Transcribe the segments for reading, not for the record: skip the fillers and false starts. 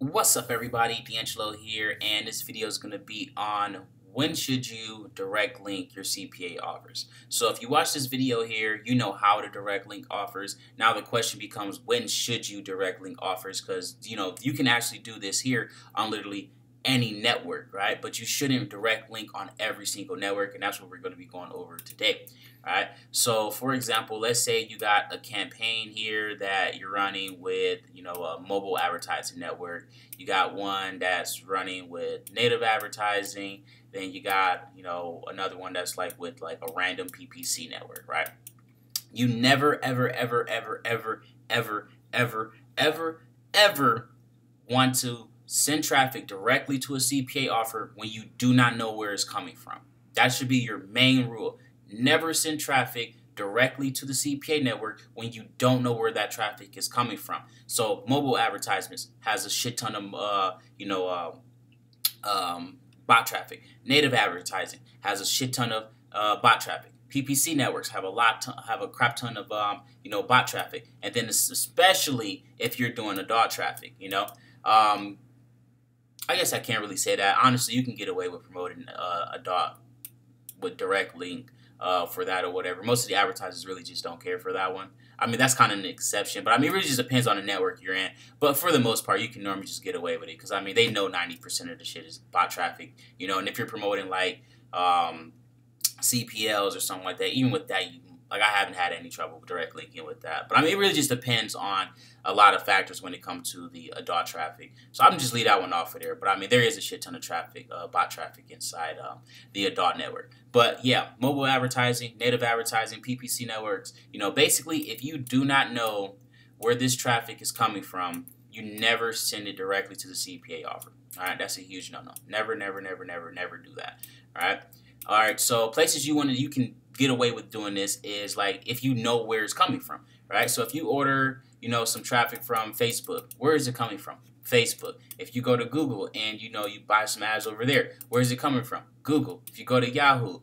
What's up, everybody? DeAngelo here, and this video is going to be on when should you direct link your CPA offers. So if you watch this video here, you know how to direct link offers. Now the question becomes, when should you direct link offers? Because you can actually do this here on literally any network, right? But you shouldn't direct link on every single network, and that's what we're going to be going over today. All right. So for example, let's say you got a campaign here that you're running with, a mobile advertising network. You got one that's running with native advertising. Then you got, another one that's like with like a random PPC network, right? You never, ever, ever, ever, ever, ever, ever, ever, ever want to send traffic directly to a CPA offer when you do not know where it's coming from. That should be your main rule. Never send traffic directly to the CPA network when you don't know where that traffic is coming from. So mobile advertisements has a shit ton of bot traffic. Native advertising has a shit ton of bot traffic. PPC networks have a crap ton of bot traffic, and then especially if you're doing adult traffic. I guess I can't really say that. Honestly, you can get away with promoting adult with direct link for that or whatever. Most of the advertisers really just don't care for that one. I mean, that's kind of an exception, but I mean, it really just depends on the network you're in. But for the most part, you can normally just get away with it because, I mean, they know 90% of the shit is bot traffic, and if you're promoting like CPLs or something like that, even with that, I haven't had any trouble direct linking with that. But I mean, it really just depends on a lot of factors when it comes to the adult traffic. So I'm just leave that one off of there. But I mean, there is a shit ton of traffic, bot traffic inside the adult network. But yeah, mobile advertising, native advertising, PPC networks. Basically, if you do not know where this traffic is coming from, you never send it directly to the CPA offer. All right, that's a huge no-no. Never, never, never, never, never do that. All right. All right. So places you can get away with doing this is like if you know where it's coming from, right? So if you order, some traffic from Facebook, where is it coming from? Facebook. If you go to Google and you buy some ads over there, where is it coming from? Google. If you go to Yahoo,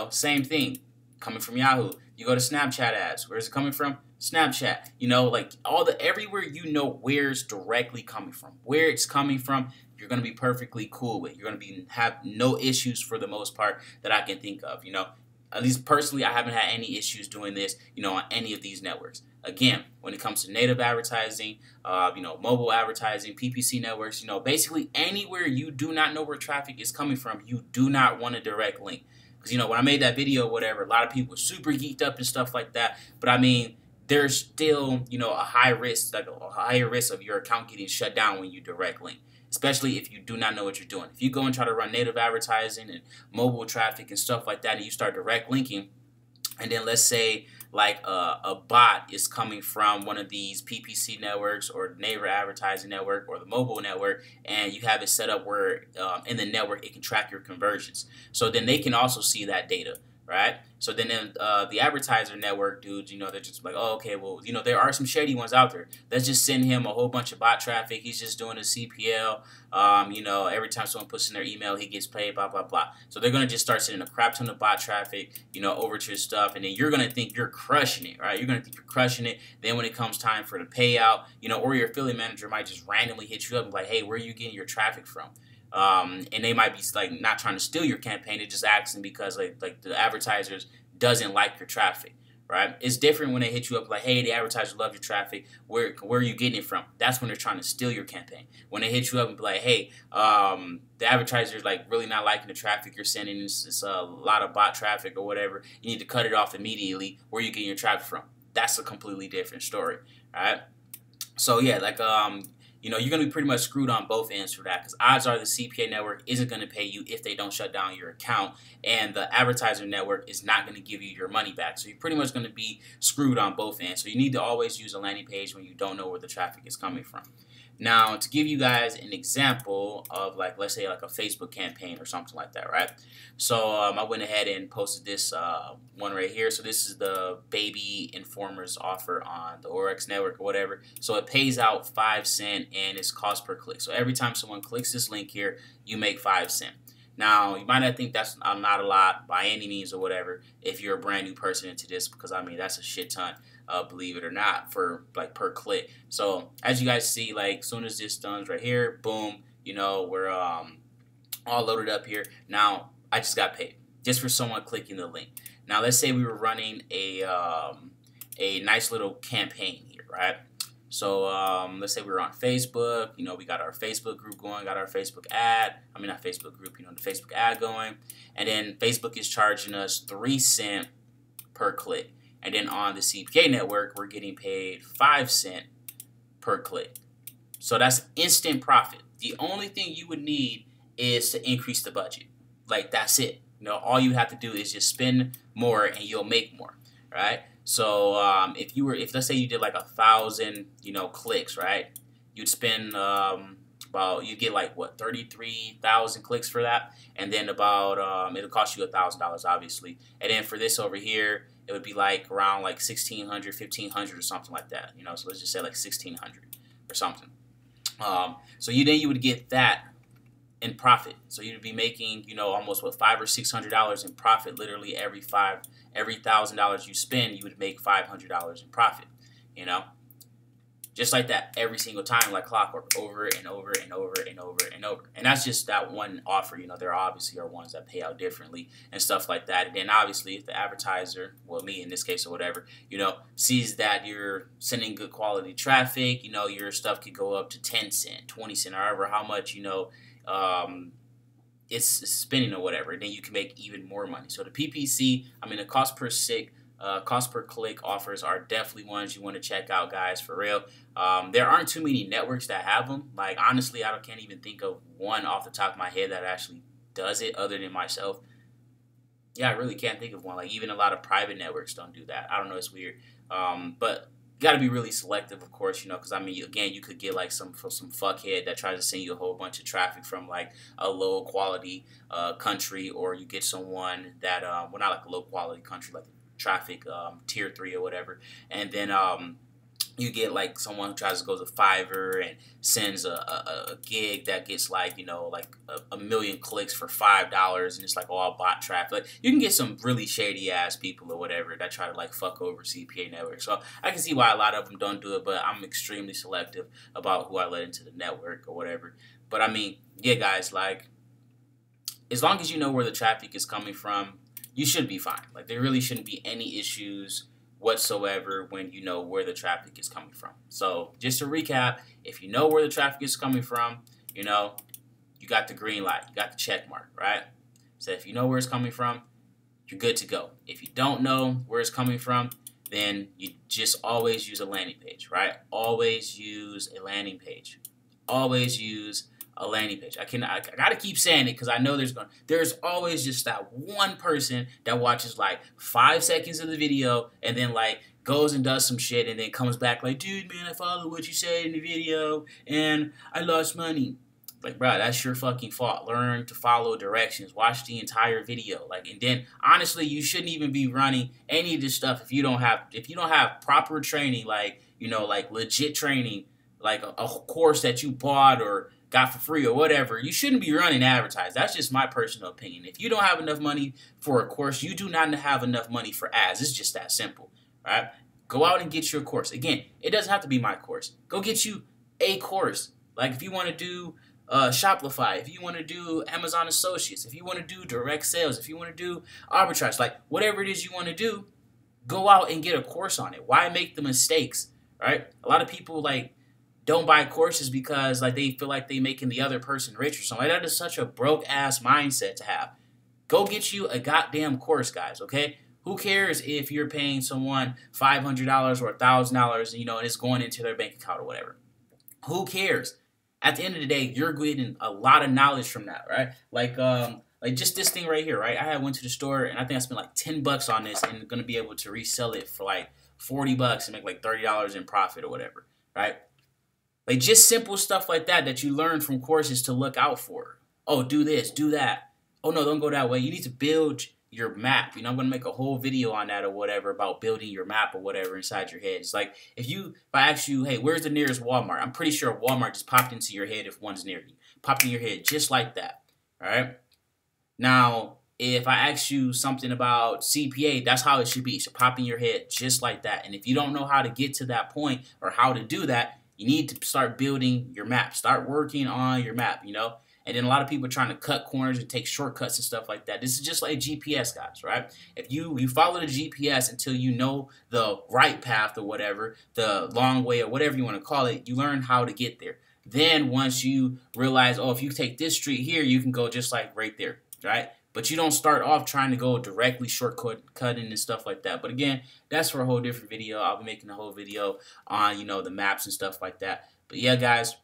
same thing, coming from Yahoo. You go to Snapchat ads, where is it coming from? Snapchat. Like everywhere where it's directly coming from. Where it's coming from, you're going to be perfectly cool with. You're going to have no issues for the most part that I can think of, At least personally, I haven't had any issues doing this, on any of these networks. Again, when it comes to native advertising, mobile advertising, PPC networks, basically anywhere you do not know where traffic is coming from, you do not want a direct link. Because, when I made that video, whatever, a lot of people were super geeked up and stuff like that. But I mean, there's still, a higher risk of your account getting shut down when you direct link. Especially if you do not know what you're doing. If you go and try to run native advertising and mobile traffic and stuff like that, and you start direct linking, and then let's say like a bot is coming from one of these PPC networks or native advertising network or the mobile network, and you have it set up where in the network it can track your conversions. So then they can also see that data. Right? So then the advertiser network dudes, they're just like, oh, okay, well, there are some shady ones out there. Let's just send him a whole bunch of bot traffic. He's just doing a CPL. Every time someone puts in their email, he gets paid, blah, blah, blah. So they're going to just start sending a crap ton of bot traffic, over to your stuff. And then you're going to think you're crushing it, right? You're going to think you're crushing it. Then when it comes time for the payout, or your affiliate manager might just randomly hit you up and be like, hey, where are you getting your traffic from? And they might be like not trying to steal your campaign. They're just asking because like the advertisers doesn't like your traffic, right? It's different when they hit you up like, hey, the advertiser loves your traffic. Where are you getting it from? That's when they're trying to steal your campaign. When they hit you up and be like, hey, the advertiser's like really not liking the traffic you're sending. It's a lot of bot traffic or whatever. You need to cut it off immediately. Where are you getting your traffic from? That's a completely different story, right? So yeah, like you're going to be pretty much screwed on both ends for that because odds are the CPA network isn't going to pay you if they don't shut down your account, and the advertiser network is not going to give you your money back. So you're pretty much going to be screwed on both ends. So you need to always use a landing page when you don't know where the traffic is coming from. Now, to give you guys an example of like, let's say like a Facebook campaign or something like that, right? So I went ahead and posted this one right here. So this is the baby informers offer on the Oryx network or whatever. So it pays out 5 cents and it's cost per click. So every time someone clicks this link here, you make 5 cents. Now, you might not think that's not a lot by any means or whatever if you're a brand new person into this because, I mean, that's a shit ton. believe it or not, for like per click. So as you guys see, like as soon as this done right here, boom, you know, we're all loaded up here. Now I just got paid just for someone clicking the link. Now let's say we were running a nice little campaign here, right? So let's say we were on Facebook. You know, we got our Facebook group going, got our Facebook ad. I mean, not Facebook group, you know, the Facebook ad going. And then Facebook is charging us 3 cents per click. And then on the CPA network, we're getting paid 5 cents per click. So that's instant profit. The only thing you would need is to increase the budget. Like, that's it. You know, all you have to do is just spend more and you'll make more, right? So if let's say you did like 1,000, you know, clicks, right? You'd spend you get like what, 33,000 clicks for that, and then about it'll cost you $1,000 obviously, and then for this over here it would be like around like 1,600, 1,500 or something like that, you know. So let's just say like 1,600 or something. So you would get that in profit. So you'd be making, you know, almost what, $500 or $600 in profit. Literally every $1,000 you spend, you would make $500 in profit. You know, just like that every single time, like clockwork, over and over and over and over and over. And that's just that one offer. You know, there obviously are ones that pay out differently and stuff like that. And then obviously if the advertiser, well, me in this case or whatever, you know, sees that you're sending good quality traffic, you know, your stuff could go up to 10 cents, 20 cents, however how much, you know, it's spending or whatever, then you can make even more money. So the PPC, I mean, the cost per click offers are definitely ones you want to check out, guys, for real. There aren't too many networks that have them. Like, honestly, I can't even think of one off the top of my head that actually does it other than myself. Yeah, I really can't think of one. Like, even a lot of private networks don't do that. I don't know, it's weird. But you got to be really selective, of course, you know, because I mean, again, you could get like some fuckhead that tries to send you a whole bunch of traffic from like a low quality country, or you get someone that well, not like a low quality country, like traffic tier 3 or whatever, and then you get like someone who tries to go to Fiverr and sends a gig that gets like, you know, like a million clicks for $5, and it's like all bot traffic. Like, you can get some really shady ass people or whatever that try to like fuck over CPA network. So I can see why a lot of them don't do it, but I'm extremely selective about who I let into the network or whatever. But I mean, yeah, guys, like, as long as you know where the traffic is coming from, you should be fine. Like, there really shouldn't be any issues whatsoever when you know where the traffic is coming from. So just to recap, if you know where the traffic is coming from, you know, you got the green light, you got the check mark, right? So if you know where it's coming from, you're good to go. If you don't know where it's coming from, then you just always use a landing page, right? Always use a landing page. Always use a landing page. I gotta keep saying it because I know there's always just that one person that watches like 5 seconds of the video and then like goes and does some shit and then comes back like, dude, man, I followed what you said in the video and I lost money. Like, bro, that's your fucking fault. Learn to follow directions. Watch the entire video. Like, and then honestly, you shouldn't even be running any of this stuff if you don't have proper training, like, you know, like legit training, like a course that you bought or got for free or whatever. You shouldn't be running ads. That's just my personal opinion. If you don't have enough money for a course, you do not have enough money for ads. It's just that simple, right? Go out and get your course. Again, it doesn't have to be my course. Go get you a course. Like, if you want to do Shopify, if you want to do Amazon Associates, if you want to do direct sales, if you want to do arbitrage, like whatever it is you want to do, go out and get a course on it. Why make the mistakes, right? A lot of people like don't buy courses because like they feel like they making the other person rich or something. Like, that is such a broke ass mindset to have. Go get you a goddamn course, guys, okay? Who cares if you're paying someone $500 or $1,000, you know, and it's going into their bank account or whatever? Who cares? At the end of the day, you're getting a lot of knowledge from that, right? Like just this thing right here, right? I went to the store and I think I spent like $10 on this and I'm gonna be able to resell it for like $40 and make like $30 in profit or whatever, right? Like, just simple stuff like that you learn from courses to look out for. Oh, do this, do that. Oh, no, don't go that way. You need to build your map. You know, I'm going to make a whole video on that or whatever about building your map or whatever inside your head. It's like, if I ask you, hey, where's the nearest Walmart? I'm pretty sure Walmart just popped into your head if one's near you. Popped in your head just like that, all right? Now, if I ask you something about CPA, that's how it should be. It should pop in your head just like that. And if you don't know how to get to that point or how to do that, you need to start building your map. Start working on your map, you know? And then a lot of people are trying to cut corners and take shortcuts and stuff like that. This is just like GPS, guys, right? If you follow the GPS until you know the right path or whatever, the long way or whatever you want to call it, you learn how to get there. Then once you realize, oh, if you take this street here, you can go just like right there, right? But you don't start off trying to go directly cutting and stuff like that. But again, that's for a whole different video. I'll be making a whole video on, you know, the maps and stuff like that. But yeah, guys,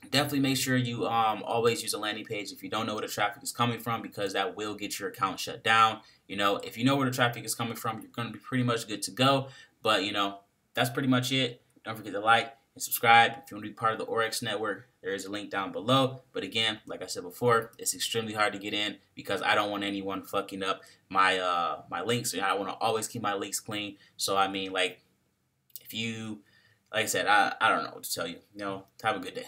definitely make sure you always use a landing page if you don't know where the traffic is coming from, because that will get your account shut down. You know, if you know where the traffic is coming from, you're going to be pretty much good to go. But, you know, that's pretty much it. Don't forget to like and subscribe. If you want to be part of the Oryx network, there is a link down below. But again, like I said before, it's extremely hard to get in because I don't want anyone fucking up my my links. I want to always keep my links clean. So I mean, like, if you, like I said, I don't know what to tell you. You know, have a good day.